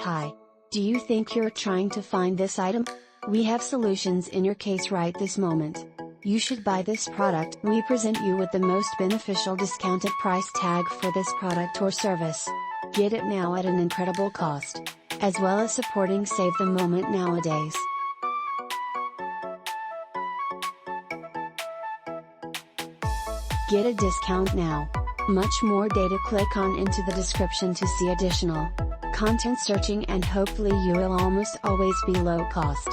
Hi. Do you think you're trying to find this item? We have solutions in your case right this moment. You should buy this product. We present you with the most beneficial discounted price tag for this product or service. Get it now at an incredible cost. As well as supporting Save the Moment nowadays. Get a discount now. Much more data. Click on into the description to see additional content searching, and hopefully you will almost always be low cost.